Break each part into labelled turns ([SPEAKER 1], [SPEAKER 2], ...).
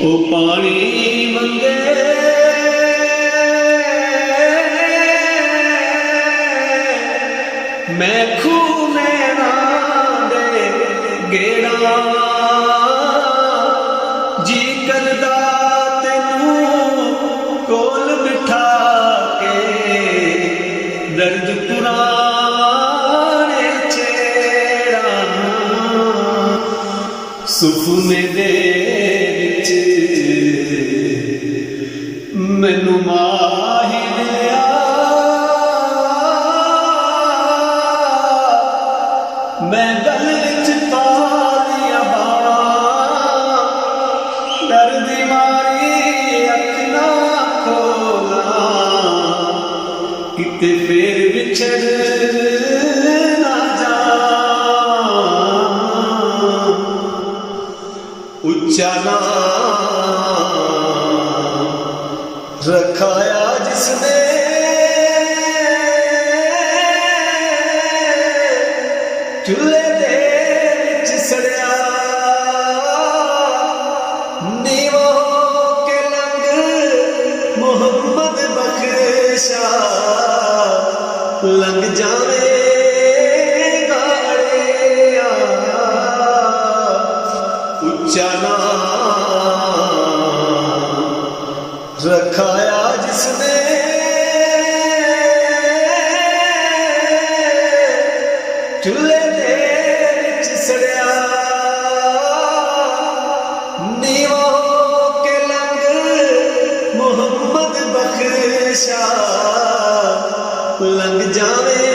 [SPEAKER 1] ओ पानी मंगे मैं खूह में ना दे गेड़ा जी करदा तेनू कोल बिठा के दर्द पुराने चेड़ा सुफने दे विच मैनू माही लिया मैं गल विच पा लिया डर दी मारी अख ना खोला किते फिर विछड़ ना जा उच्चा ना रखाया जिसने चूल्हे दे विच सड़िया नीवो के लंग मोहम्मद बख्शा लंग जावे गाड़िया उच्चा ना रखाया जिसने चूल्हे दे विच सड़िया नीवो के लंग मोहम्मद बख्शा लंग जावे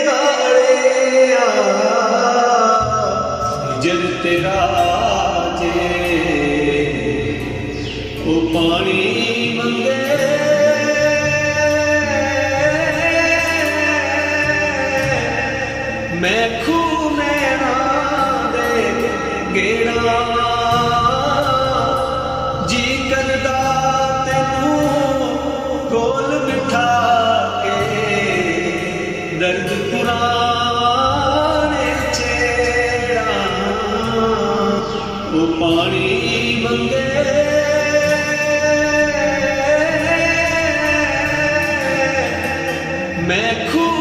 [SPEAKER 1] गाड़िया जद तेरा जे ओ पानी मंगे मैं खूह में ना दे गेड़ा जी करदा तेनू कोल बिठा के दर्द पुराने चेड़ा ओ पानी मंगे मैं खूह